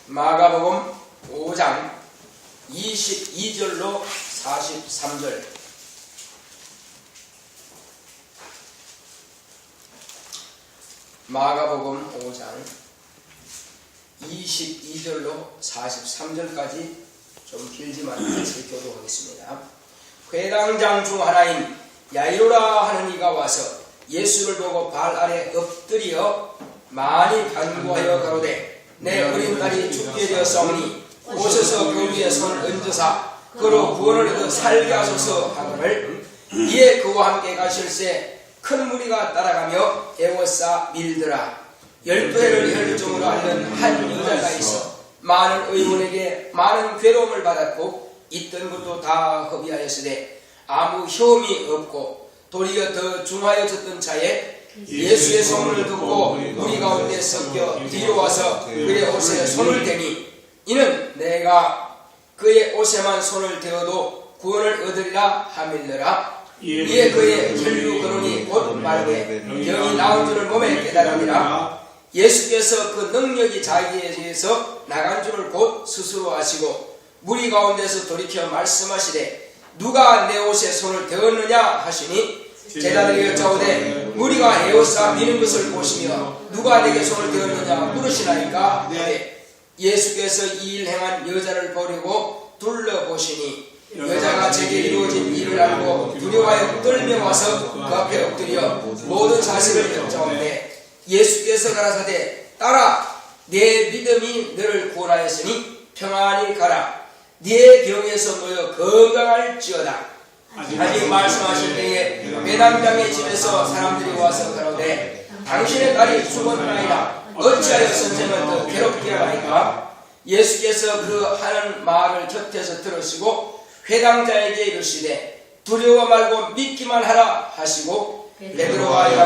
마가복음 5장 22절로 43절. 마가복음 5장 22절로 43절까지 좀 길지만 같이 교독하겠습니다. 회당장 중 하나인 야이로라 하는 이가 와서 예수를 보고 발 아래 엎드려 많이 간구하여 가로되 내 어린 딸이 죽게 되었사오니 오셔서 그 위에 손을 얹으사 그로 구원을 얻어 살게 하소서 하거늘 이에 그와 함께 가실새 큰 무리가 따라가며 에워싸 밀더라. 12해를 혈중으로 앓는 한 여자가 있어 많은 의원에게 많은 괴로움을 받았고 있던 것도 다 허비하였으되 아무 혐이 없고 도리어 더 중하여졌던 차에 예수의 소문을 듣고 무리 가운데 섞여 뒤로 와서 그의 옷에 손을 대니 이는 내가 그의 옷에만 손을 대어도 구원을 얻으리라 하밀더라. 이에 그의 혈류 근원이 곧 말하되 병이 나온 줄을 몸에 깨달으니라. 예수께서 그 능력이 자기에게서 나간 줄을 곧 스스로 아시고 무리 가운데서 돌이켜 말씀하시되 누가 내 옷에 손을 대었느냐 하시니 제자들이 여짜오되 무리가 에워싸 미는 것을 보시며 누가 내게 손을 대었느냐 물으시나이까 하되 예수께서 이 일 행한 여자를 보려고 둘러보시니 여자가 제게 이루어진 일을 알고 두려워하여 떨며 와서 그 앞에 엎드려 모든 사실을 여짜오되 예수께서 가라사대 딸아 내 믿음이 너를 구원하였으니 평안히 가라 네 병에서 놓여 건강할지어다. 하니 말씀하실 때에 회당장의 집에서 사람들이 와서 가로되 당신의 딸이 죽었나이다. 어찌하여 선생을 더 괴롭게 하나이까? 예수께서 그 하는 말을 곁에서 들으시고 회당자에게 이르시되 두려워 말고 믿기만 하라 하시고 베드로와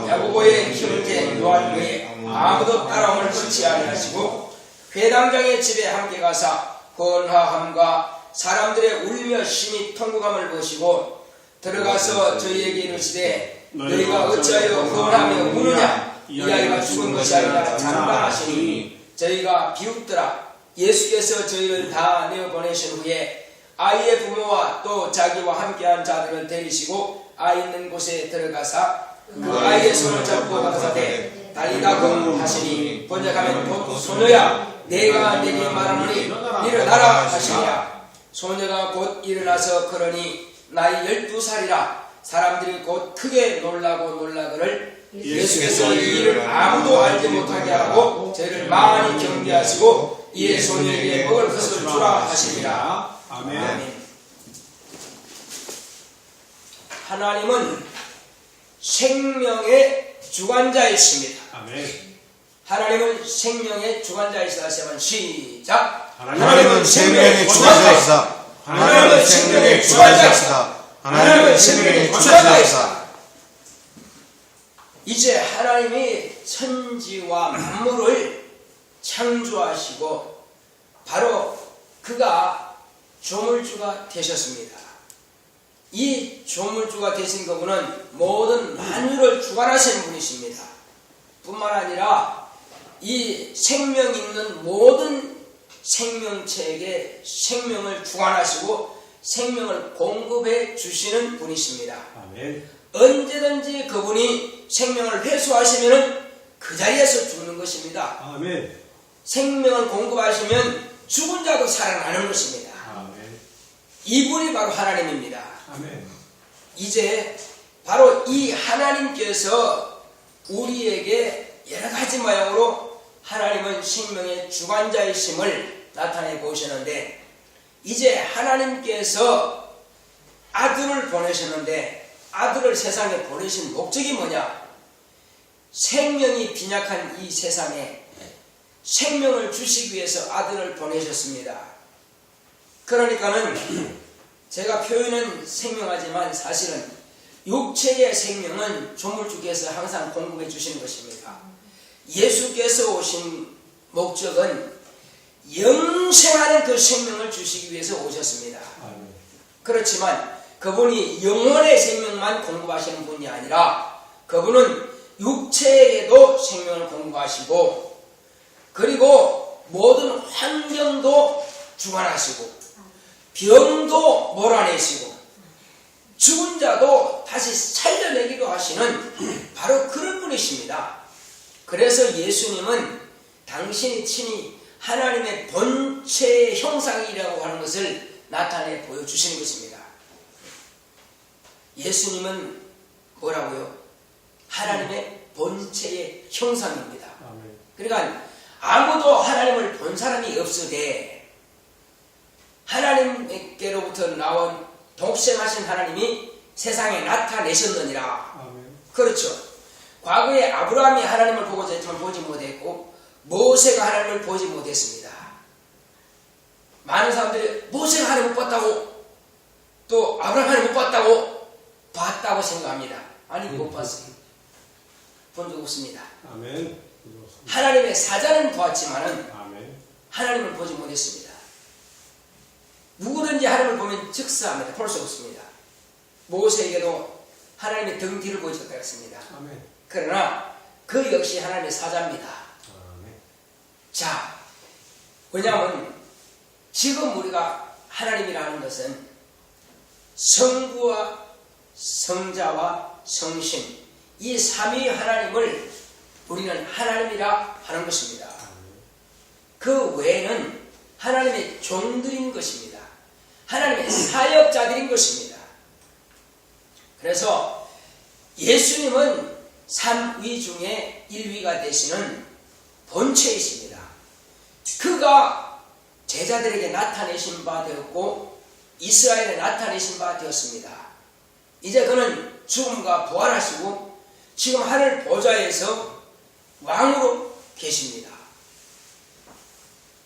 야고보의 형제 요한 외에 아무도 따라옴을 끊지 아니하시고 회당장의 집에 함께 가사 헌화함과 사람들의 울며 심히 통곡함을 보시고 들어가서 저희에게 이르시되 너희가 어찌하여 헌하며 우느냐? 이 아이가 죽은 것이 아니라 장담하시니 저희가 비웃더라. 예수께서 저희를 다 내어보내신 후에 아이의 부모와 또 자기와 함께한 자들을 데리시고 아이 있는 곳에 들어가사 그 아이의 손을 잡고 가라사대 달리다 금 하시니 번역하면 곧 소녀야 내가 네게 말하노니 일어나라 하시니라. 소녀가 곧 일어나서 걸으니 나이 12살이라 사람들이 곧 크게 놀라거늘 예수께서 이 일을 아무도 알지 못하게 하고 저희를 많이 경계하시고 이에 소녀에게 먹을 것을 주라 하시니라. 아멘. 하나님은 생명의 주관자이십니다. 아멘. 하나님은 생명의 주관자이시다 하시면 시작. 하나님은 생명의 주관자이시다. 하나님은 생명의 주관자이시다. 하나님은 생명의 주관자이시다. 이제 하나님이 천지와 만물을 창조하시고 바로 그가 조물주가 되셨습니다. 이 조물주가 되신 그분은 모든 만유를 주관하시는 분이십니다. 뿐만 아니라 이 생명 있는 모든 생명체에게 생명을 주관하시고 생명을 공급해 주시는 분이십니다. 아멘. 언제든지 그분이 생명을 회수하시면 그 자리에서 죽는 것입니다. 아멘. 생명을 공급하시면 죽은 자도 살아나는 것입니다. 아멘. 이분이 바로 하나님입니다. 아멘. 이제 바로 이 하나님께서 우리에게 여러 가지 모양으로 하나님은 생명의 주관자이심을 나타내 보시는데 이제 하나님께서 아들을 보내셨는데 아들을 세상에 보내신 목적이 뭐냐? 생명이 빈약한 이 세상에 생명을 주시기 위해서 아들을 보내셨습니다. 그러니까는 제가 표현은 생명하지만 사실은 육체의 생명은 조물주께서 항상 공급해 주시는 것입니다. 예수께서 오신 목적은 영생하는 그 생명을 주시기 위해서 오셨습니다. 그렇지만 그분이 영혼의 생명만 공급하시는 분이 아니라 그분은 육체에게도 생명을 공급하시고 그리고 모든 환경도 주관하시고 병도 몰아내시고 죽은 자도 다시 살려내기도 하시는 바로 그런 분이십니다. 그래서 예수님은 당신이 친히 하나님의 본체의 형상이라고 하는 것을 나타내 보여주시는 것입니다. 예수님은 뭐라고요? 하나님의 본체의 형상입니다. 그러니까 아무도 하나님을 본 사람이 없으되 하나님께로부터 나온 독생하신 하나님이 세상에 나타내셨느니라. 그렇죠. 과거에 아브라함이 하나님을 보고자 했지만 보지 못했고 모세가 하나님을 보지 못했습니다. 많은 사람들이 모세가 하나님 못 봤다고 또 아브라함 하나님 못 봤다고 봤다고 생각합니다. 아니 못 봤어요. 본 적 없습니다. 아멘. 하나님의 사자는 보았지만은 아멘. 하나님을 보지 못했습니다. 누구든지 하나님을 보면 즉사합니다. 볼 수 없습니다. 모세에게도 하나님의 등 뒤를 보여줬다고 했습니다. 아멘. 그러나 그 역시 하나님의 사자입니다. 아멘. 자, 왜냐하면 지금 우리가 하나님이라는 것은 성부와 성자와 성신 이 삼위 하나님을 우리는 하나님이라 하는 것입니다. 그 외에는 하나님의 종들인 것입니다. 하나님의 사역자들인 것입니다. 그래서 예수님은 삼위 중에 1위가 되시는 본체이십니다. 그가 제자들에게 나타내신 바 되었고 이스라엘에 나타내신 바 되었습니다. 이제 그는 죽음과 부활하시고 지금 하늘 보좌에서 왕으로 계십니다.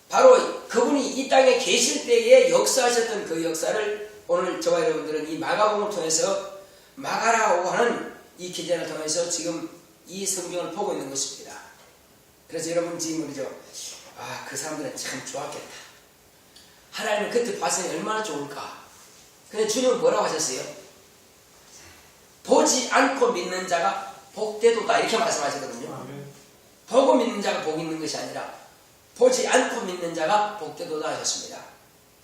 바로 그분이 이 땅에 계실 때에 역사하셨던 그 역사를 오늘 저와 여러분들은 이 마가복음을 통해서 마가라고 하는 이 기전을 통해서 지금 이 성경을 보고 있는 것입니다. 그래서 여러분 지금 그러죠. 아, 그 사람들은 참 좋았겠다. 하나님은 그때 봤으니 얼마나 좋을까. 근데 주님은 뭐라고 하셨어요? 보지 않고 믿는 자가 복되도다 이렇게 말씀하시거든요. 아멘. 보고 믿는 자가 복 있는 것이 아니라 보지 않고 믿는 자가 복되도다 하셨습니다.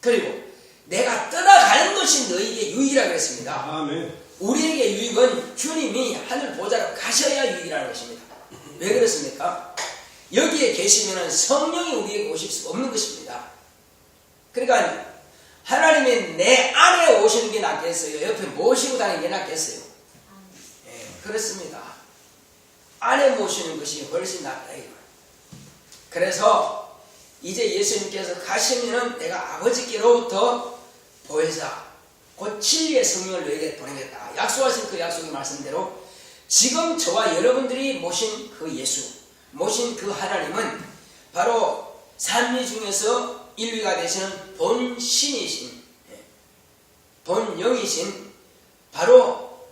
그리고 내가 떠나가는 것이 너희에게 유익이라고 그랬습니다. 아멘. 우리에게 유익은 주님이 하늘 보좌로 가셔야 유익이라는 것입니다. 왜 그렇습니까? 여기에 계시면 성령이 우리에게 오실 수 없는 것입니다. 그러니까 하나님이 내 안에 오시는 게 낫겠어요? 옆에 모시고 다니는 게 낫겠어요? 예, 그렇습니다. 안에 모시는 것이 훨씬 낫다 이거. 그래서 이제 예수님께서 가시면은 내가 아버지께로부터 보혜사 곧 진리의 성령을 너에게 보내겠다. 약속하신 그 약속의 말씀대로 지금 저와 여러분들이 모신 그 예수, 모신 그 하나님은 바로 삼위 중에서 1위가 되시는 본신이신, 본영이신 바로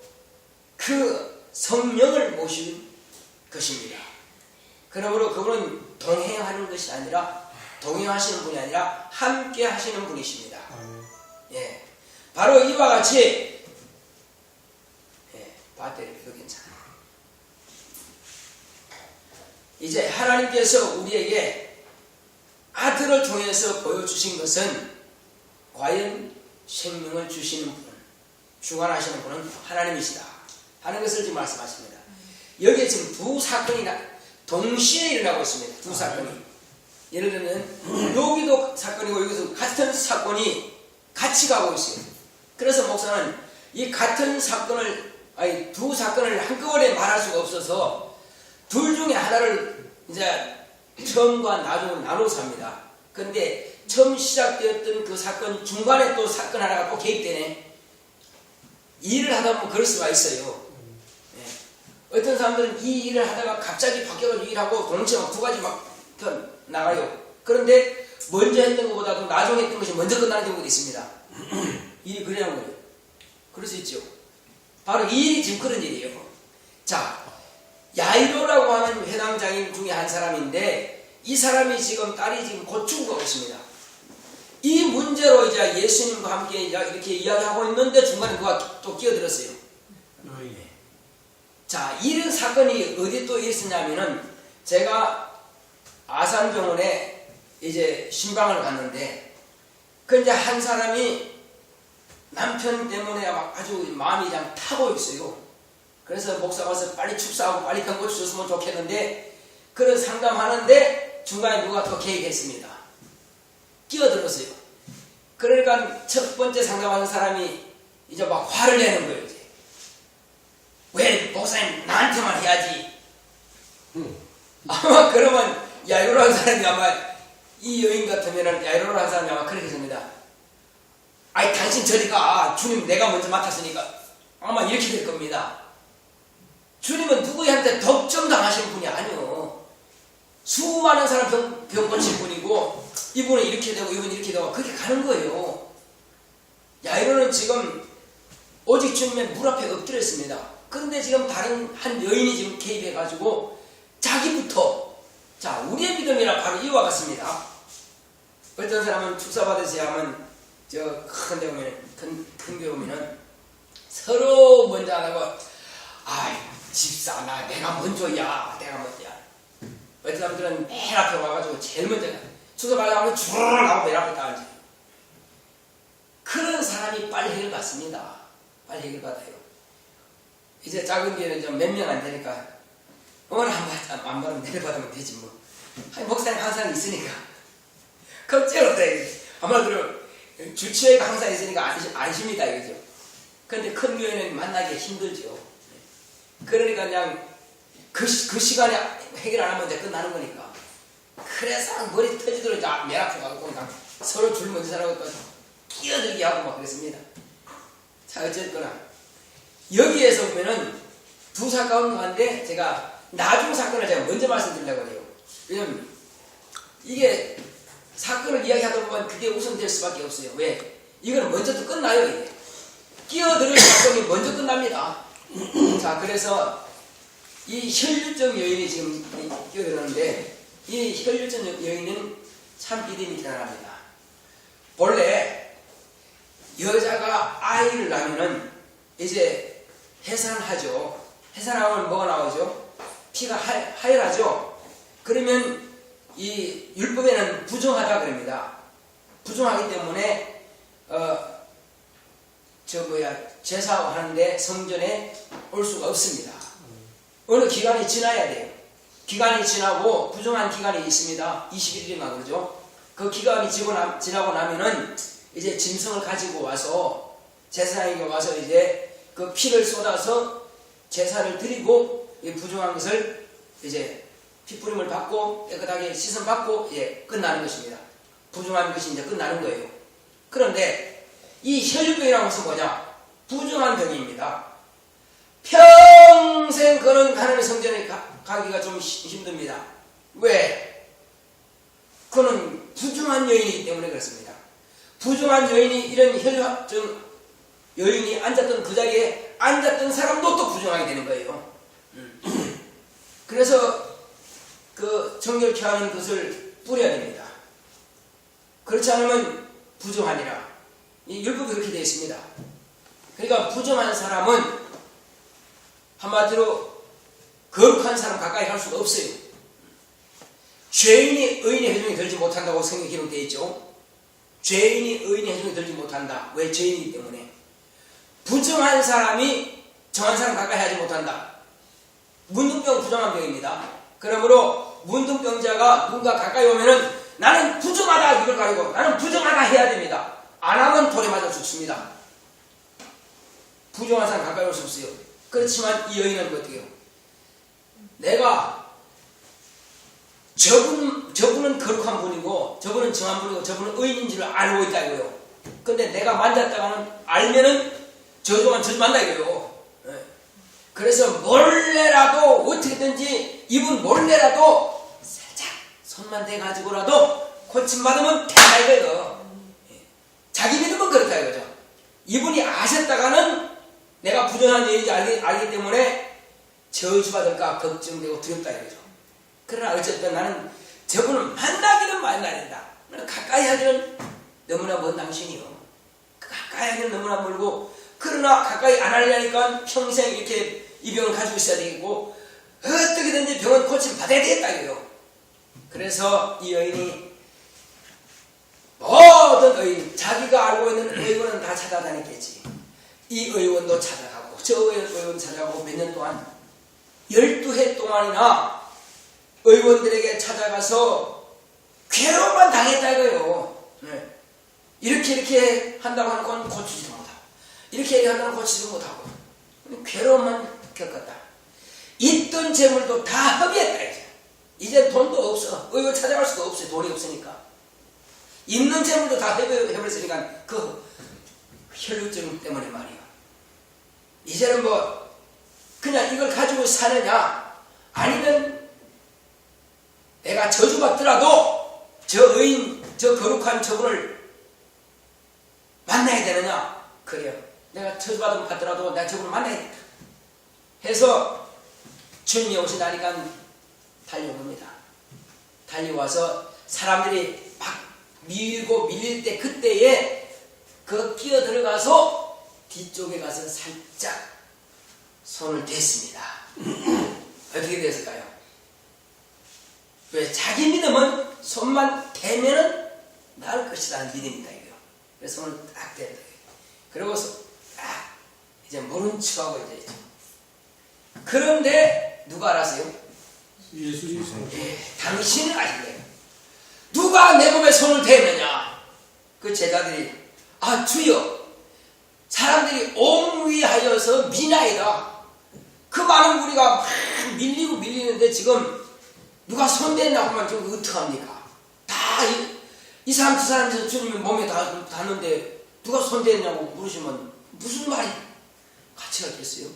그 성령을 모신 것입니다. 그러므로 그분은 동행하는 것이 아니라 동행하시는 분이 아니라 함께 하시는 분이십니다. 예, 바로 이와 같이 배터리 별로 괜찮아요. 이제 하나님께서 우리에게 아들을 통해서 보여주신 것은 과연 생명을 주시는 분, 주관하시는 분은 하나님이시다 하는 것을 지금 말씀하십니다. 여기에 지금 두 사건이 동시에 일어나고 있습니다. 두 사건이. 예를 들면 여기도 사건이고 여기서 같은 사건이 같이 가고 있어요. 그래서 목사는 이 같은 사건을 아니 두 사건을 한꺼번에 말할 수가 없어서 둘 중에 하나를 이제 처음과 나중으로 나눠서 합니다. 그런데 처음 시작되었던 그 사건 중간에 또 사건 하나가 또 개입되네. 일을 하다 보면 그럴 수가 있어요. 어떤 사람들은 이 일을 하다가 갑자기 바뀌어가지고 일하고 동시에 막 두 가지 막 나가요. 그런데 먼저 했던 것보다도 나중에 했던 것이 먼저 끝나는 경우도 있습니다. 일이 그래야 거예요. 그럴 수 있죠. 바로 이 일이 지금 그런 일이에요. 자, 야이로라고 하는 회당장인 중에 한 사람인데 이 사람이 지금 딸이 지금 곧 죽어가고 있습니다. 이 문제로 이제 예수님과 함께 이렇게 이야기하고 있는데 중간에 누가 또 끼어들었어요. 자, 이런 사건이 어디 또 있었냐면은 제가 아산병원에 이제 신방을 갔는데 그 이제 한 사람이 남편 때문에 막 아주 마음이 그냥 타고 있어요. 그래서 목사가 와서 빨리 축사하고 빨리 병 고쳐줬으면 좋겠는데 그런 상담하는데 중간에 누가 더 개입했습니다. 끼어들었어요. 그러니까 첫 번째 상담하는 사람이 이제 막 화를 내는 거예요. 이제. 왜 목사님 나한테만 해야지. 아마 그러면 야이로라는 사람이 아마 이 여인 같으면은 야이로라는 사람이 아마 그렇게 했습니다. 아이 당신 저리 가. 주님 내가 먼저 맡았으니까. 아마 이렇게 될 겁니다. 주님은 누구한테 덕점당하시는 분이 아니요. 수많은 사람 병 고칠 분이고 이분은 이렇게 되고 이분은 이렇게 되고 그렇게 가는 거예요. 야이로는 지금 오직 주님의 물 앞에 엎드렸습니다. 그런데 지금 다른 한 여인이 지금 개입해가지고 자기부터 자 우리의 믿음이라 바로 이와 같습니다. 어떤 사람은 축사받으셔야 하면 저 큰 데 오면 큰 교회 오면은 서로 먼저 안 하고 아이 집사 나 내가 먼저야 내가 먼저야. 어떤 사람들은 맨 앞에 와가지고 제일 먼저 축사받으려고 하면 쭉 나오고 맨 앞에 다 앉아요. 그런 사람이 빨리 해결 받습니다. 빨리 해결 받아요. 이제 작은 교회는 좀 몇 명 안 되니까 오늘 한 번 내려받으면 되지 뭐. 아니, 목사님 항상 있으니까 걱정 없다 이거지. 아마도 주치의가 항상 있으니까 안심이다 이거죠. 그런데 큰 교회는 만나기 힘들죠. 그러니까 그냥 그 시간에 해결 안 하면 이제 끝나는 거니까. 그래서 머리 터지도록 맨 앞에 가고 그냥 서로 줄 먼저 사라고 끼어들게 하고 막 그랬습니다. 자 어쨌거나 여기에서 보면은 두 사건 가운데 제가 나중 사건을 제가 먼저 말씀드리려고 해요. 왜냐면 이게 사건을 이야기하다 보면 그게 우선될 수밖에 없어요. 왜? 이거는 먼저 또 끝나요. 이게. 끼어드는 사건이 먼저 끝납니다. 자 그래서 이 혈류증 여인이 지금 끼어들었는데 이 혈류증 여인은 참 믿음이 대단합니다. 본래 여자가 아이를 낳으면은 이제 해산하죠. 해산하면 뭐가 나오죠? 피가 하열하죠. 그러면 이 율법에는 부정하다 그럽니다. 부정하기 때문에 제사하는데 성전에 올 수가 없습니다. 어느 기간이 지나야 돼요. 기간이 지나고 부정한 기간이 있습니다. 21일인가 그러죠. 그 기간이 지나고 나면은 이제 짐승을 가지고 와서 제사장에게 와서 이제 그 피를 쏟아서 제사를 드리고 이 부정한 것을 이제 피뿌림을 받고 깨끗하게 씻음 받고 이제 끝나는 것입니다. 부정한 것이 이제 끝나는 거예요. 그런데 이 혈류병이라는 것은 뭐냐? 부정한 병입니다. 평생 그는 하나님의 성전에 가기가 좀 힘듭니다. 왜? 그는 부정한 여인이기 때문에 그렇습니다. 부정한 여인이 이런 혈류증 여인이 앉았던 그 자리에 앉았던 사람도 또 부정하게 되는 거예요. 그래서 그 정결케 하는 것을 뿌려야 됩니다. 그렇지 않으면 부정하니라. 이 율법이 그렇게 되어 있습니다. 그러니까 부정한 사람은 한마디로 거룩한 사람 가까이 갈 수가 없어요. 죄인이 의인의 회중에 들지 못한다고 성경에 기록되어 있죠. 죄인이 의인의 회중에 들지 못한다. 왜? 죄인이기 때문에. 부정한 사람이 정한 사람 가까이 하지 못한다. 문둥병 부정한 병입니다. 그러므로 문둥병자가 누군가 가까이 오면은 나는 부정하다 이걸 가지고 나는 부정하다 해야 됩니다. 안 하면 돌에 맞아 죽습니다. 부정한 사람 가까이 올 수 없어요. 그렇지만 이 여인은 어떻게 해요? 내가 저분은 거룩한 분이고 저분은 정한 분이고 저분은 의인인 줄 알고 있다 이거요. 근데 내가 만졌다가는 알면은 저주만 저주만다 이거요. 그래서 몰래라도 어떻게든지 이분 몰래라도 살짝 손만 대가지고라도 고침받으면 된다 이거예요. 자기 믿음은 그렇다 이거죠. 이분이 아셨다가는 내가 부정한 여인인지 알기 때문에 저주받을까 걱정되고 두렵다 이거죠. 그러나 어쨌든 나는 저분을 만나기는 만나야 된다. 나는 가까이 하기는 너무나 먼 당신이요. 가까이 하기는 너무나 멀고 그러나 가까이 안 하려니까 평생 이렇게 이 병을 가지고 있어야 되겠고 어떻게든지 병은 고침 받아야 되겠다 이거요. 그래 그래서 이 여인이 모든 의인, 자기가 알고 있는 의원은 다 찾아다녔겠지. 이 의원도 찾아가고 저 의원 찾아가고 몇 년 동안 12해 동안이나 의원들에게 찾아가서 괴로움만 당했다 이거예요. 네. 이렇게 한다고 하는 건 고치지도 못하고 이렇게 한다고 고치지도 못하고 괴로움만 겪었다. 있던 재물도 다 허비했다. 이제 돈도 없어. 의원 찾아갈 수도 없어요. 돈이 없으니까. 있는 재물도 다 해버렸으니까 그 혈루증 때문에 말이야. 이제는 뭐 그냥 이걸 가지고 사느냐 아니면 내가 저주받더라도 저 의인 저 거룩한 저분을 만나야 되느냐. 그래요. 내가 저주받더라도 내가 저분을 만나야겠다 해서 주님이 오시다니까 달려옵니다. 달려와서 사람들이 막 밀고 밀릴 때 그때에 그 끼어 들어가서 뒤쪽에 가서 살짝 손을 댔습니다. 어떻게 됐을까요? 왜? 자기 믿음은 손만 대면은 나을 것이라는 믿음이다 이거. 그래서 손을 딱 댔다. 그러고서 이제 모른 척하고 이제 그런데 누가 알았어요? 예수님. 당신은 아시네요. 누가 내 몸에 손을 대느냐? 그 제자들이 주여 사람들이 옹위하여서 미나이다. 그 많은 무리가 막 밀리고 밀리는데 지금 누가 손 댔냐고 하면 지금 어떡합니까? 다 이 사람 두 사람에서 주님의 몸에 닿는데 누가 손 댔냐고 물으시면 무슨 말이 가치가 있겠어요?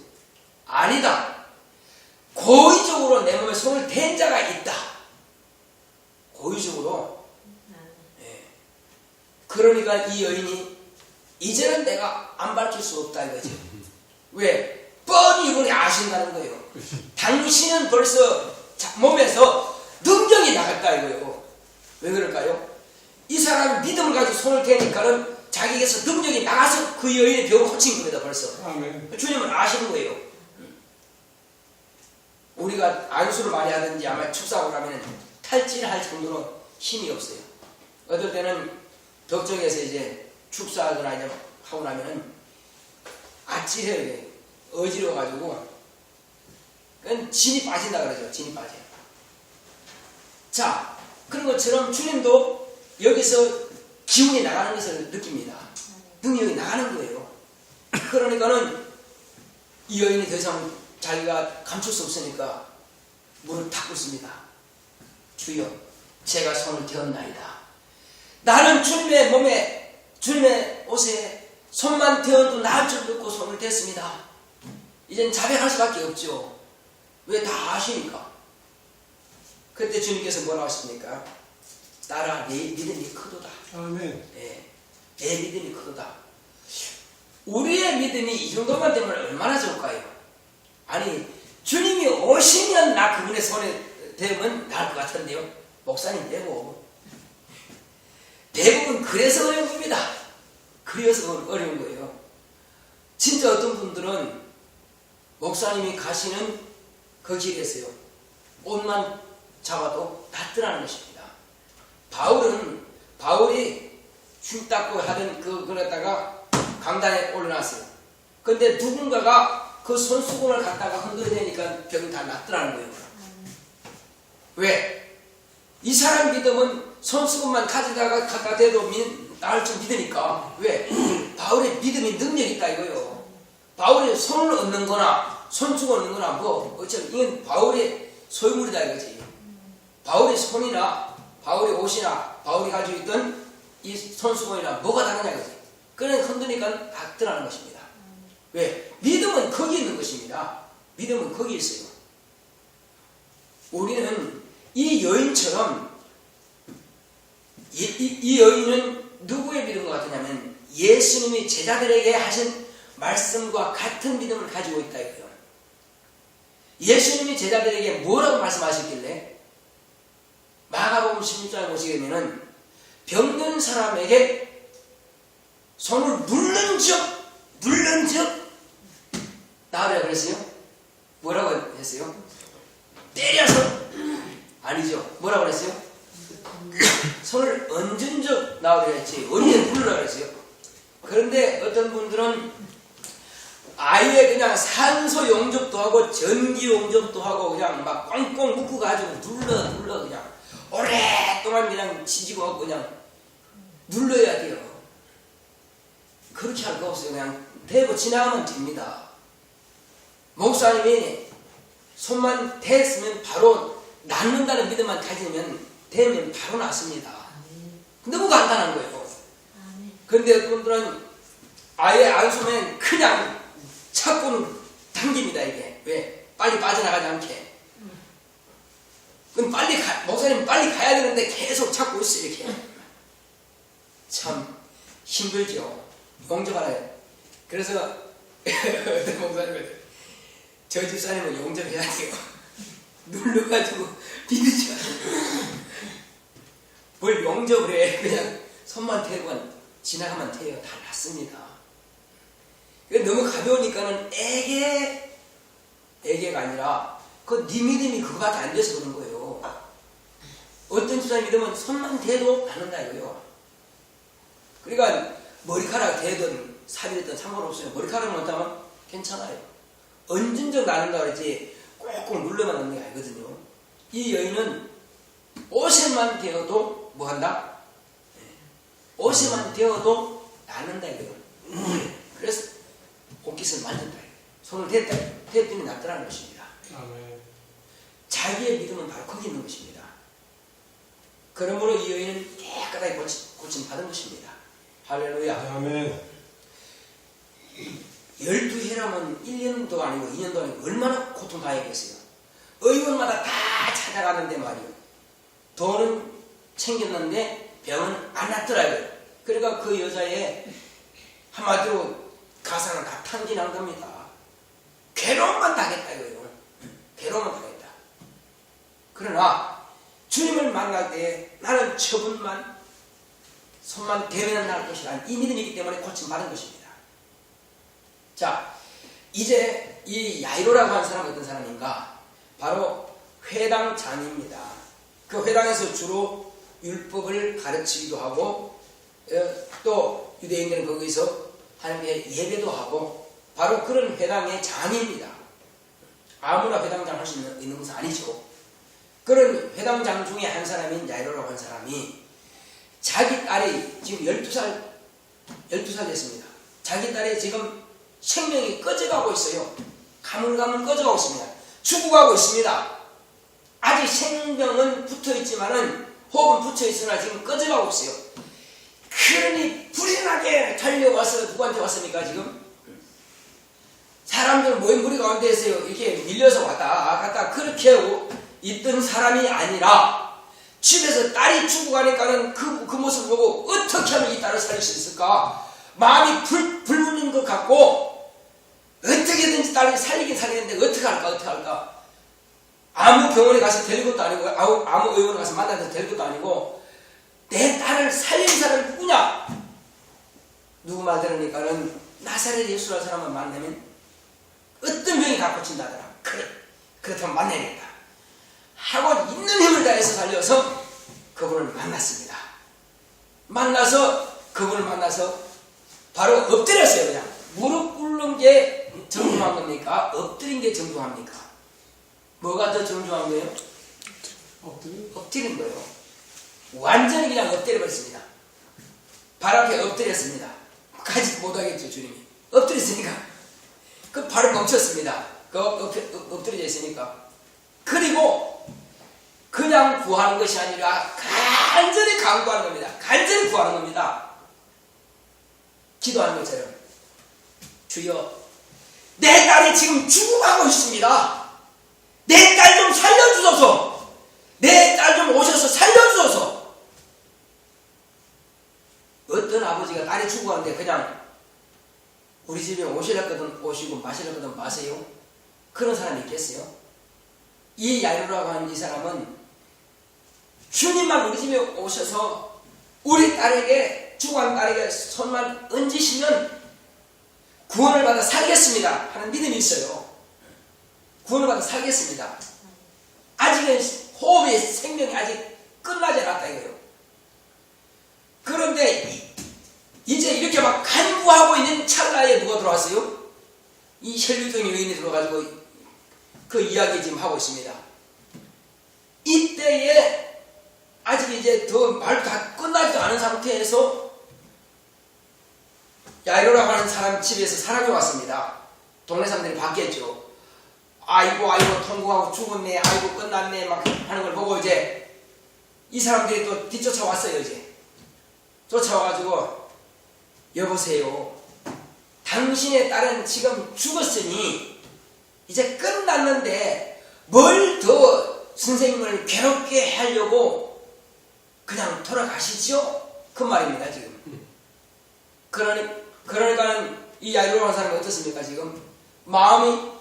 아니다. 고의적으로 내 몸에 손을 댄 자가 있다. 고의적으로. 예. 그러니까 이 여인이 이제는 내가 안 밝힐 수 없다 이거죠. 왜? 뻔히 이분이 아신다는 거예요. 당신은 벌써 몸에서 능력이 나갔다 이거예요. 왜 그럴까요? 이 사람이 믿음을 가지고 손을 대니까는 자기에게서 능력이 나가서 그 여인의 병을 고친 겁니다 벌써. 아멘. 주님은 아시는 거예요. 우리가 안수를 많이 하든지 아마 축사하고 나면 탈진을 할 정도로 힘이 없어요. 어떨 때는 덕정에서 이제 축사하거나 이제 하고 나면은 아찔해요. 어지러워가지고 그건 진이 빠진다 그러죠. 진이 빠져요. 자, 그런 것처럼 주님도 여기서 기운이 나가는 것을 느낍니다. 능력이 나가는 거예요. 그러니까는 이 여인이 더 이상 자기가 감출 수 없으니까 물을 탁 붓습니다. 주여, 제가 손을 대었나이다. 나는 주님의 몸에, 주님의 옷에 손만 대어도 나을 줄 믿고 손을 댔습니다. 이젠 자백할 수밖에 없죠. 왜? 다 아시니까. 그때 주님께서 뭐라고 하십니까? 딸아, 내 믿음이 크도다. 아멘. 네, 내 믿음이 크도다. 우리의 믿음이 이 정도만 되면 얼마나 좋을까요? 아니, 주님이 오시면 나 그분의 손에 대면 나을 것 같은데요. 목사님 되고 대부분 그래서 어려운 겁니다. 그래서 어려운 거예요. 진짜 어떤 분들은 목사님이 가시는 그 길에서요, 옷만 잡아도 낫더라는 것입니다. 바울이 춤 닦고 하던 그러다가 강단에 올라왔어요. 근데 누군가가 그 손수건을 갖다가 흔들어대니까 병이 다 낫더라는 거예요. 왜? 이 사람 믿음은 손수건만 가져다가 갖다 대도 나을 줄 믿으니까. 왜? 바울의 믿음이 능력이 있다 이거요. 바울이 손을 얻는 거나 손수건 얻는 거나 어차피 이건 바울의 소유물이다 이거지. 바울의 손이나 바울의 옷이나 바울이 가지고 있던 이 손수건이나 뭐가 다르냐 이거지. 그냥 흔드니까 낫더라는 것입니다. 왜? 믿음은 거기 있는 것입니다. 믿음은 거기 있어요. 우리는 이 여인처럼 이 여인은 누구의 믿음과 같으냐면 예수님이 제자들에게 하신 말씀과 같은 믿음을 가지고 있다 이거예요. 예수님이 제자들에게 뭐라고 말씀하셨길래 마가복음 16장에 보시게 되면은 병든 사람에게 손을 물는 적 나으라 그랬어요? 뭐라고 했어요? 때려서? 아니죠. 뭐라고 그랬어요? 손을 얹은적 나오려 했지 언제 누르라 그랬어요. 그런데 어떤 분들은 아예 그냥 산소 용접도 하고 전기 용접도 하고 그냥 막 꽁꽁 묶어가지고 눌러 그냥 오랫동안 그냥 지지고 그냥 눌러야 돼요. 그렇게 할 거 없어요. 그냥 대고 지나가면 됩니다. 목사님이 손만 댔으면 바로 낫는다는 믿음만 가지면 되면 바로 낫습니다. 너무 간단한 거예요. 그런데 어떤분들은 아예 안 쏘면 그냥 자꾸 당깁니다. 이게 왜? 빨리 빠져나가지 않게. 그럼 목사님 빨리 가야 되는데 계속 잡고 있어요. 이렇게 참 힘들죠. 용접하라요. 그래서 어떤 목사님은 저 집사님은 용접해야 돼요. 눌러가지고 비비지 뭘 용접을 해. 그냥 손만 대고 지나가면 돼요. 다 낫습니다. 너무 가벼우니까는 애게가 아니라 그 네 믿음이 그거밖에 안 돼서 그런 거예요. 어떤 집사님 믿으면 손만 대도 낫는다 이거요. 그러니까 머리카락 대든 살이든 상관없어요. 머리카락만 없다면 괜찮아요. 언젠적 나는다 그랬지 꾹꾹 눌러만 넣는 게 아니거든요. 이 여인은 옷에만 대어도 뭐 한다? 옷에만 대어도 낫는다 이거요. 그래서 옷깃을 만진다. 손을 대더니 낫더라는 것입니다. 아멘. 자기의 믿음은 바로 거기 있는 것입니다. 그러므로 이 여인은 깨끗하게 고침 받은 것입니다. 할렐루야. 아멘. 12해라면 1년도 아니고 2년도 아니고 얼마나 고통당했겠어요. 의원마다 다 찾아가는데 말이요. 돈은 챙겼는데 병은 안 낫더라고요. 그러니까 그 여자의 한마디로 가상을 다 탕진한 겁니다. 괴로움만 당했다 이거예요. 괴로움만 당했다. 그러나 주님을 만날 때 나는 처분만 손만 대면 날 것이란 이 믿음이기 때문에 고침받은 것입니다. 자, 이제 이 야이로라고 하는 사람은 어떤 사람인가? 바로 회당장입니다. 그 회당에서 주로 율법을 가르치기도 하고 또 유대인들은 거기서 하나님께 예배도 하고 바로 그런 회당의 장입니다. 아무나 회당장 할 수 있는 것은 아니죠. 그런 회당장 중에 한 사람인 야이로라고 하는 사람이 자기 딸이 지금 12살 됐습니다. 자기 딸이 지금 생명이 꺼져가고 있어요. 가물가물 꺼져가고 있습니다. 죽어가고 있습니다. 아직 생명은 붙어있지만은 호흡은 붙어있으나 지금 꺼져가고 있어요. 그러니 불이 나게 달려와서 누구한테 왔습니까 지금? 사람들 모인 무리 가운데에서 이렇게 밀려서 왔다 갔다 그렇게 있던 사람이 아니라 집에서 딸이 죽어가니까는 그 모습을 보고 어떻게 하면 이 딸을 살릴 수 있을까? 마음이 불붙는 것 같고 어떻게든지 딸을 살리긴 살리는데 어떻게 할까? 아무 병원에 가서 될 것도 아니고 아무 의원에 가서 만나서 될 것도 아니고 내 딸을 살린 사람이 누구냐? 누구 말 들으니까는 나사렛 예수라는 사람을 만나면 어떤 병이 다 고친다더라. 그래, 그렇다면 만나야겠다 하고 있는 힘을 다해서 살려서 그분을 만났습니다. 그분을 만나서 바로 엎드렸어요. 그냥 무릎 꿇는 게 정중한 겁니까? 엎드린 게 정중합니까? 뭐가 더 정중한 거예요? 엎드린 거예요. 완전히 그냥 엎드려버렸습니다. 발 앞에 엎드렸습니다. 가지도 못하겠죠. 주님이 엎드렸으니까 그 발을 멈췄습니다. 그 엎드려져 있으니까. 그리고 그냥 구하는 것이 아니라 간절히 간구하는 겁니다. 간절히 구하는 겁니다. 기도하는 것처럼 주여 내 딸이 지금 죽어가고 있습니다. 내 딸 좀 살려주소서. 내 딸 좀 오셔서 살려주소서. 어떤 아버지가 딸이 죽어가는데 그냥 우리 집에 오시려거든 오시고 마시려거든 마세요? 그런 사람이 있겠어요? 이 야이로라고 하는 이 사람은 주님만 우리 집에 오셔서 우리 딸에게 죽어간 딸에게 손만 얹으시면 구원을 받아 살겠습니다 하는 믿음이 있어요. 구원을 받아 살겠습니다. 아직은 호흡의 생명이 아직 끝나지 않았다 이거예요. 들어왔어요? 이 혈류증 여인이 들어가지고 그 이야기 지금 하고 있습니다. 이때에 아직 이제 더 말도 다 끝나지도 않은 상태에서 야이로라고 하는 사람 집에서 사람이 왔습니다. 동네 사람들이 봤겠죠. 아이고 통곡하고 죽었네, 아이고 끝났네 막 하는 걸 보고 이제 이 사람들이 또 뒤쫓아왔어요. 이제 쫓아와가지고 여보세요, 당신의 딸은 지금 죽었으니 이제 끝났는데 뭘 더 선생님을 괴롭게 하려고 그냥 돌아가시죠? 그 말입니다. 지금 그러니까는 이 야이로라는 사람이 어떻습니까? 지금 마음이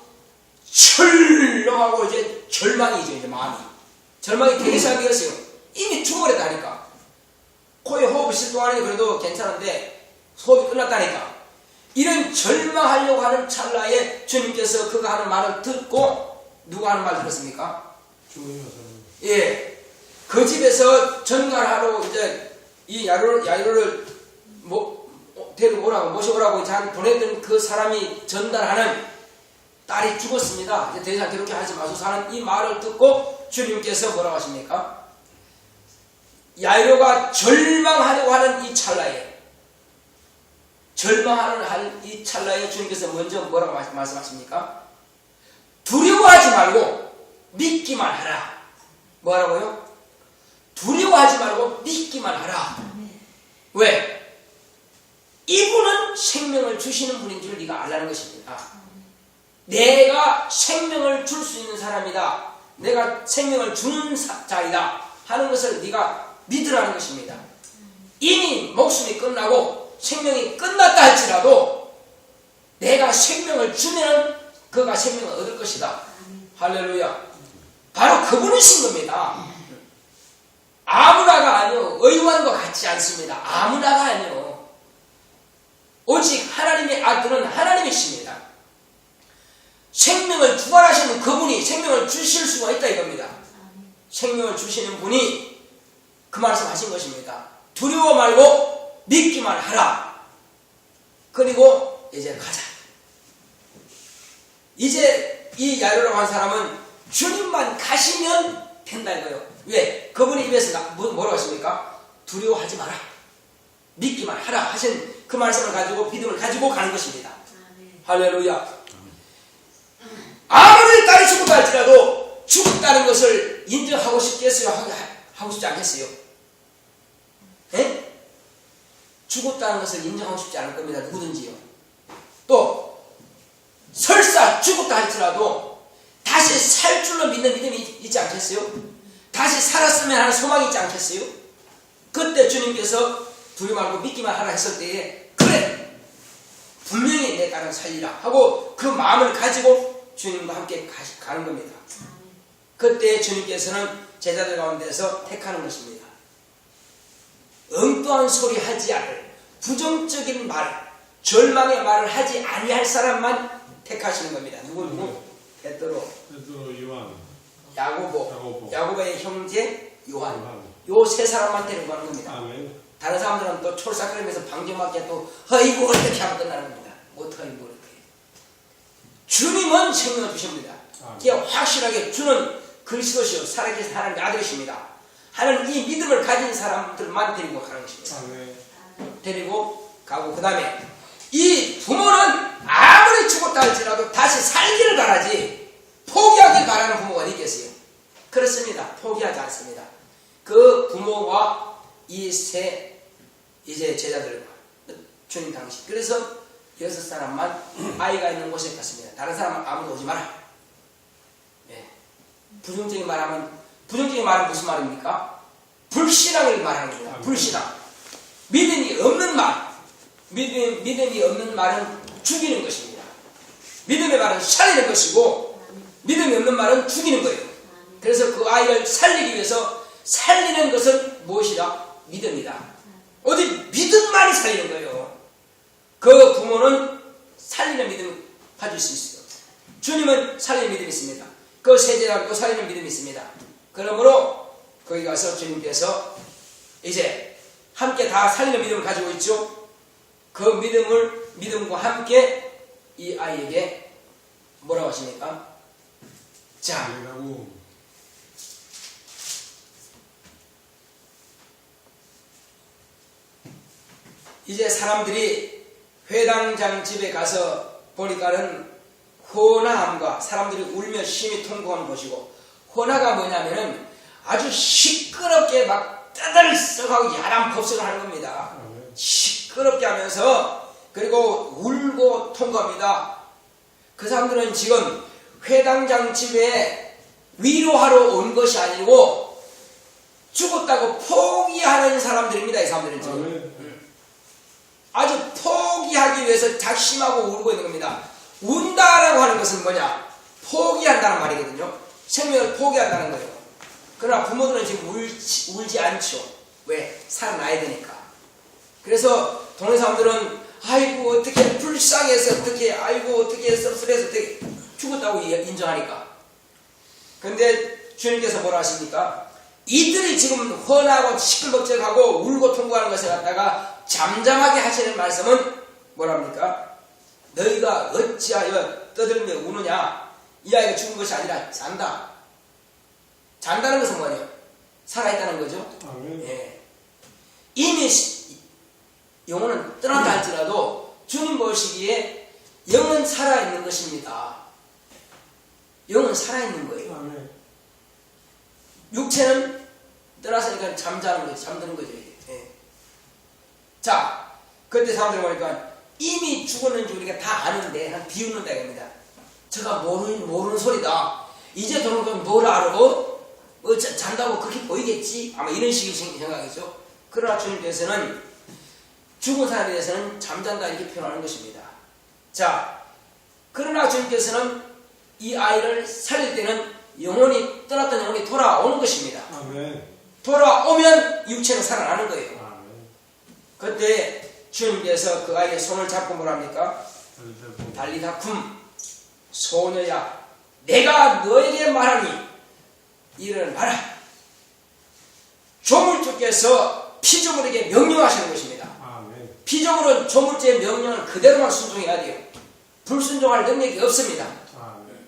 철렁하고 이제 절망이죠. 이제 절망이 되게 시작이었어요. 이미 죽어버렸다니까. 코에 호흡을 쉴 동안에 그래도 괜찮은데 호흡이 끝났다니까. 이런 절망하려고 하는 찰나에 주님께서 그가 하는 말을 듣고 누가 하는 말 들었습니까? 예, 그 집에서 전갈하러 이제 이 야이로를 데리고 오라고 모셔오라고 이제 보냈던 그 사람이 전달하는 딸이 죽었습니다. 이제 더 이상 그렇게 하지 마소서 하는 이 말을 듣고 주님께서 뭐라고 하십니까? 야이로가 절망하려고 하는 이 찰나에 주님께서 먼저 뭐라고 말씀하십니까? 두려워하지 말고 믿기만 하라. 뭐라고요? 두려워하지 말고 믿기만 하라. 왜? 이분은 생명을 주시는 분인 줄 네가 알라는 것입니다. 내가 생명을 줄 수 있는 사람이다, 내가 생명을 주는 자이다 하는 것을 네가 믿으라는 것입니다. 이미 목숨이 끝나고 생명이 끝났다 할지라도 내가 생명을 주면 그가 생명을 얻을 것이다. 할렐루야. 바로 그분이신 겁니다. 아무나가 아니요, 의원과 같지 않습니다. 아무나가 아니요, 오직 하나님의 아들은 하나님이십니다. 생명을 부활하시는 그분이 생명을 주실 수가 있다 이겁니다. 생명을 주시는 분이 그 말씀하신 것입니다. 두려워 말고 믿기만 하라. 그리고 이제 가자. 이제 이 야이로라고 한 사람은 주님만 가시면 된다 이거예요. 왜? 그분이 입에서 뭐라고 하십니까? 두려워하지 마라, 믿기만 하라 하신 그 말씀을 가지고 믿음을 가지고 가는 것입니다. 할렐루야. 아무리 딸이 죽었다 할지라도 죽었다는 것을 인정하고 싶겠어요? 하고 싶지 않겠어요? 예? 죽었다는 것을 인정하고 싶지 않을 겁니다. 누구든지요. 또 설사 죽었다 할지라도 다시 살 줄로 믿는 믿음이 있지 않겠어요? 다시 살았으면 하는 소망이 있지 않겠어요? 그때 주님께서 두려워 말고 믿기만 하라 했을 때에 그래, 분명히 내 딸을 살리라 하고 그 마음을 가지고 주님과 함께 가는 겁니다. 그때 주님께서는 제자들 가운데서 택하는 것입니다. 엉뚱한 소리 하지 않을, 부정적인 말, 절망의 말을 하지 아니할 사람만 택하시는 겁니다. 누구? 베드로, 요한, 야고보의 형제 요한. 요 세 사람만 데리고 가는 겁니다. 아멘. 다른 사람들은 또 촐싹거리면서 방정맞게 또 허이고 이렇게 하면 끝나는 겁니다. 못 허이고 이렇게. 주님은 생명을 주십니다. 그게 확실하게 주는 그리스도시요 살아계신 하나님의 아들이십니다 하는 이 믿음을 가진 사람들만 데리고 가는 것입니다. 아멘. 데리고 가고, 그 다음에 이 부모는 아무리 죽었다 할지라도 다시 살기를 바라지 포기하길 바라는 부모가 어디 있겠어요? 그렇습니다. 포기하지 않습니다. 그 부모와 이 세 이제 제자들과 주님 당시, 그래서 6사람만 아이가 있는 곳에 갔습니다. 다른 사람은 아무도 오지 마라. 예. 부정적인 말은 무슨 말입니까? 불신앙을 말하는 겁니다. 불신앙. 믿음이 없는 말. 믿음이 없는 말은 죽이는 것입니다. 믿음의 말은 살리는 것이고, 믿음이 없는 말은 죽이는 거예요. 그래서 그 아이를 살리기 위해서 살리는 것은 무엇이다? 믿음이다. 어디 믿음만이 살리는 거예요. 그 부모는 살리는 믿음을 가질 수 있어요. 주님은 살리는 믿음이 있습니다. 그 세제자도 살리는 믿음이 있습니다. 그러므로 거기 가서 주님께서 이제 함께 다 살리는 믿음을 가지고 있죠. 그 믿음과 함께 이 아이에게 뭐라고 하십니까? 자, 내라고 이제 사람들이 회당장 집에 가서 보니까는 호나함과 사람들이 울며 심히 통곡하는 것이고, 호나가 뭐냐면은 아주 시끄럽게 막 떠들썩하고 야단 법석을 하는 겁니다. 시끄럽게 하면서 그리고 울고 통곡합니다. 그 사람들은 지금 회당장 집에 위로하러 온 것이 아니고 죽었다고 포기하는 사람들입니다. 이 사람들은 지금 아멘. 아주 포기하기 위해서 작심하고 울고 있는 겁니다. 운다라고 하는 것은 뭐냐? 포기한다는 말이거든요. 생명을 포기한다는 거예요. 그러나 부모들은 지금 울지 않죠. 왜? 살아나야 되니까. 그래서 동네 사람들은 아이고 어떻게 불쌍해서 어떻게 아이고 어떻게 섭섭해서 어떻게 죽었다고 인정하니까. 그런데 주님께서 뭐라 하십니까? 이들이 지금 헌하고 시끌벅적하고 울고 통곡하는 것을 갖다가 잠잠하게 하시는 말씀은 뭐랍니까? 너희가 어찌하여 떠들며 우느냐? 이 아이가 죽은 것이 아니라 잔다. 잔다는 것은 뭐예요? 살아있다는 거죠. 아멘. 예. 이미 영혼은 떠난다 할지라도 주님 보시기에 영은 살아있는 것입니다. 영은 살아있는 거예요. 아멘. 육체는 떠났으니까 잠자는 거죠. 잠드는 거죠. 예. 자, 그때 사람들이 보니까 이미 죽었는지 우리가 다 아는데 한 비웃는다 이겁니다. 제가 모르는 소리다. 이제 돌아오면 뭘 알아? 잔다고 그렇게 보이겠지? 아마 이런 식의 생각이죠. 그러나 주님께서는 죽은 사람에 대해서는 잠잔다 이렇게 표현하는 것입니다. 자, 그러나 주님께서는 이 아이를 살릴 때는 영혼이 떠났던 영혼이 돌아오는 것입니다. 아멘. 돌아오면 육체는 살아나는 거예요. 아멘. 그때 주님께서 그 아이의 손을 잡고 뭐랍니까? 달리다고. 달리다쿰 소녀야 내가 너에게 말하니 일어나라. 조물주께서 피조물에게 명령하시는 것입니다. 아멘. 피조물은 조물주의 명령을 그대로만 순종해야 돼요. 불순종할 능력이 없습니다. 아멘.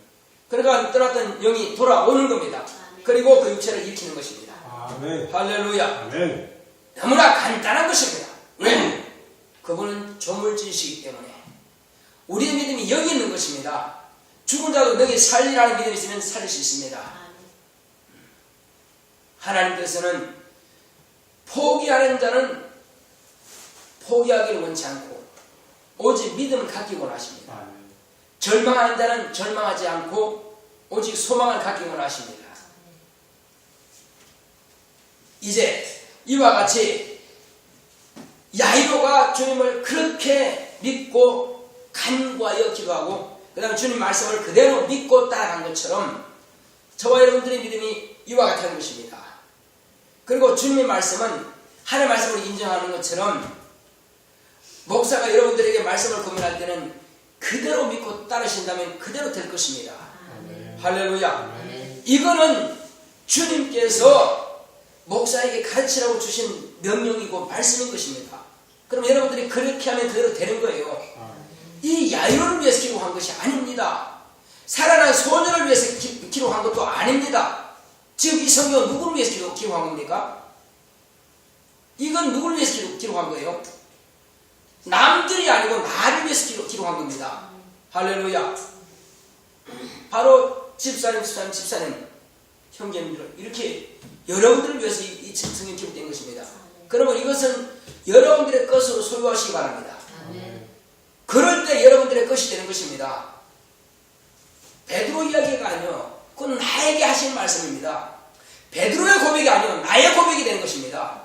그러니까 떠났던 영이 돌아오는 겁니다. 그리고 그 육체를 일으키는 것입니다. 아멘. 할렐루야. 아멘. 너무나 간단한 것입니다. 왜? 그분은 조물주이시기 때문에 우리의 믿음이 여기 있는 것입니다. 죽은 자도 너희 살리라는 믿음이 있으면 살릴 수 있습니다. 하나님께서는 포기하는 자는 포기하기를 원치 않고 오직 믿음을 갖기 원하십니다. 아멘. 절망하는 자는 절망하지 않고 오직 소망을 갖기 원하십니다. 이제 이와 같이 야이로가 주님을 그렇게 믿고 간구하여 기도하고 그 다음에 주님 말씀을 그대로 믿고 따라간 것처럼 저와 여러분들의 믿음이 이와 같다는 것입니다. 그리고 주님의 말씀은 하나님의 말씀을 인정하는 것처럼 목사가 여러분들에게 말씀을 고민할 때는 그대로 믿고 따르신다면 그대로 될 것입니다. 아멘. 할렐루야. 아멘. 이거는 주님께서 목사에게 가르치라고 주신 명령이고 말씀인 것입니다. 그럼 여러분들이 그렇게 하면 그대로 되는 거예요. 아멘. 이 야이로를 위해서 기록한 것이 아닙니다. 살아난 소년을 위해서 기록한 것도 아닙니다. 지금 이 성경은 누구를 위해서 기록한 겁니까? 이건 누구를 위해서 기록한 거예요? 남들이 아니고 나를 위해서 기록한 겁니다. 할렐루야. 바로 집사님, 형제님들 이렇게 여러분들을 위해서 이 성경이 기록된 것입니다. 그러면 이것은 여러분들의 것으로 소유하시기 바랍니다. 아멘. 그럴 때 여러분들의 것이 되는 것입니다. 베드로 이야기가 아니요. 그건 나에게 하신 말씀입니다. 베드로의 고백이 아니요. 나의 고백이 되는 것입니다.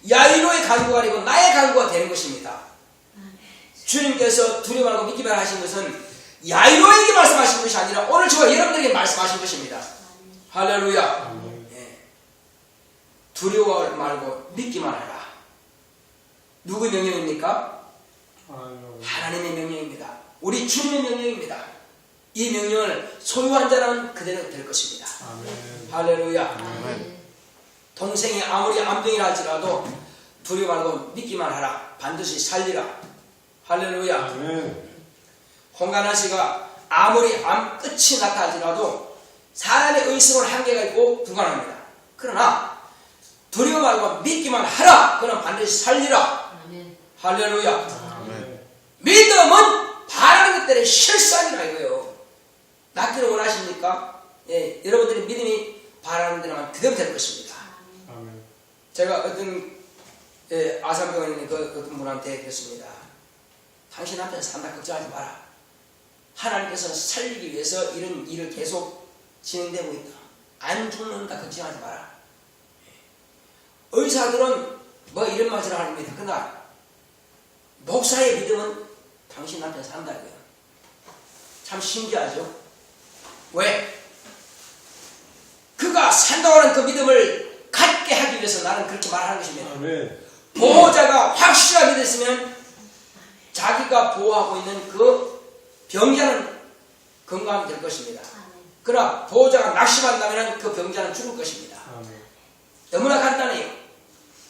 야이로의 간구가 아니고 나의 간구가 되는 것입니다. 주님께서 두려워 말고 믿기만 하신 것은 야이로에게 말씀하신 것이 아니라 오늘 저와 여러분들에게 말씀하신 것입니다. 할렐루야. 아멘. 예. 두려워 말고 믿기만 하라. 누구의 명령입니까? 아멘. 하나님의 명령입니다. 우리 주님의 명령입니다. 이 명령을 소유한 자라면 그대로 될 것입니다. 아멘. 할렐루야. 아멘. 동생이 아무리 암병이라 할지라도 두려워 말고 믿기만 하라. 반드시 살리라. 할렐루야. 아멘. 홍간한 씨가 아무리 암 끝이 났다 할지라도 사람의 의식은 한계가 있고 불가능합니다. 그러나 두려워 말고 믿기만 하라. 그는 반드시 살리라. 아멘. 할렐루야. 아멘. 믿음은 바라는 것들의 실상이라 이거예요. 낫기를 원하십니까? 예, 여러분들이 믿음이 바라는 대로만 그대로 될 것입니다. 아멘. 제가 어떤 아산병원에 있는 그 어떤 분한테 그랬습니다. 당신 한편 산다 걱정하지 마라. 하나님께서 살리기 위해서 이런 일을 계속 진행되고 있다. 안 죽는다 걱정하지 마라. 의사들은 뭐 이런 말을 합니다. 그러나 목사의 믿음은 당신 한편 산다 이거예요. 참 신기하죠? 왜? 그가 산다고 하는 그 믿음을 갖게 하기 위해서 나는 그렇게 말하는 것입니다. 아멘. 보호자가 확실하게 믿었으면 자기가 보호하고 있는 그 병자는 건강이 될 것입니다. 그러나 보호자가 낙심한다면 그 병자는 죽을 것입니다. 아멘. 너무나 간단해요.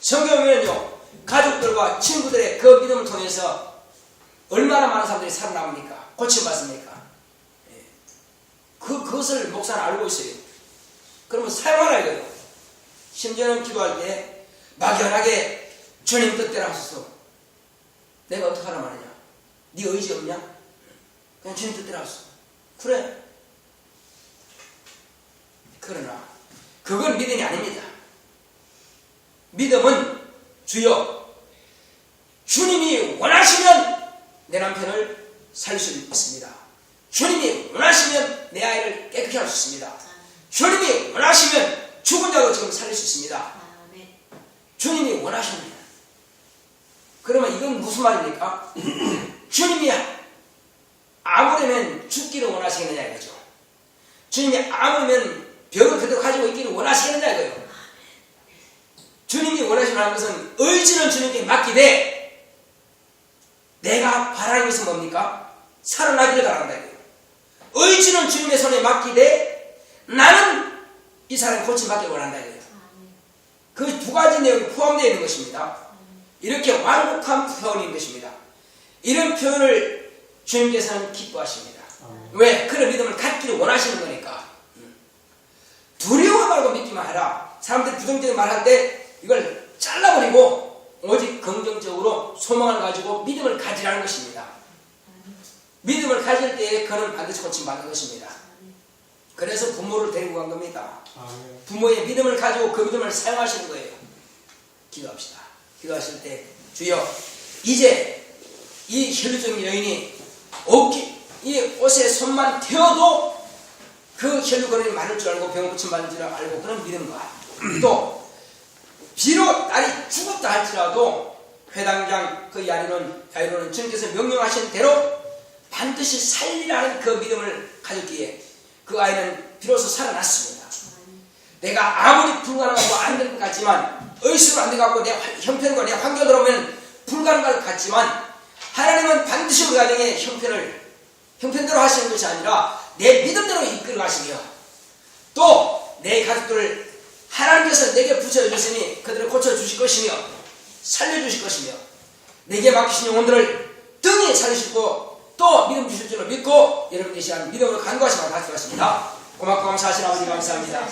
성경에는요, 가족들과 친구들의 그 믿음을 통해서 얼마나 많은 사람들이 살아남습니까? 고침받습니까? 예. 그것을 목사는 알고 있어요. 그러면 사용하라 이거예요. 심지어는 기도할 때 막연하게 주님 뜻대로 하소서. 내가 어떻게 하란 말이냐? 네 의지 없냐? 그냥 주님 뜻대로 하소서. 그래. 그러나 그건 믿음이 아닙니다. 믿음은 주여 주님이 원하시면 내 남편을 살릴 수 있습니다. 주님이 원하시면 내 아이를 깨끗게 할 수 있습니다. 주님이 원하시면 죽은 자도 지금 살릴 수 있습니다. 주님이 원하십니다. 그러면 이건 무슨 말입니까? 주님이 아무려면 죽기를 원하시겠느냐 이거죠. 주님이 아무면 병을 그대로 가지고 있기를 원하시겠느냐 이거예요. 주님이 원하시는 것은 의지는 주님께 맡기되 내가 바라는 것은 뭡니까? 살아나기를 바란다 이거예요. 의지는 주님의 손에 맡기되 나는 이 사람이 고침받기를 원한다 이거예요. 그 두 가지 내용이 포함되어 있는 것입니다. 이렇게 완곡한 표현인 것입니다. 이런 표현을 주님께서는 기뻐하십니다. 왜? 그런 믿음을 갖기를 원하시는 거니까. 두려워 말고 믿기만 하라. 사람들이 부정적인 말할 때 이걸 잘라버리고 오직 긍정적으로 소망을 가지고 믿음을 가지라는 것입니다. 믿음을 가질 때에 그는 반드시 고침받는 것입니다. 그래서 부모를 데리고 간 겁니다. 부모의 믿음을 가지고 그 믿음을 사용하시는 거예요. 기도합시다. 기도하실 때 주여 이제 이 혈류증 여인이 이 옷에 손만 태워도 그 혈류거림이 많을 줄 알고 병 고침받는 줄 알고 그런 믿음과 또 비록 딸이 죽었다 할지라도 회당장 그 야이로는 주님께서 명령하신 대로 반드시 살리라는 그 믿음을 가졌기에 그 아이는 비로소 살아났습니다. 내가 아무리 불가능하고 안 될 것 같지만 의식으로 안 될 것 같고 내 형편과 내 환경으로 보면 불가능할 것 같지만 하나님은 반드시 우리 가정의 형편대로 하시는 것이 아니라 내 믿음대로 이끌어 가시며 또 내 가족들을 하나님께서 내게 붙여주시니 그들을 고쳐주실 것이며 살려주실 것이며 내게 맡기신 영혼들을 등에 살리시고 또 믿음 주실 줄로 믿고 여러분의 시간 믿음으로 간구하시면 다 들어가십니다. 고맙고 감사하신 아버지 감사합니다.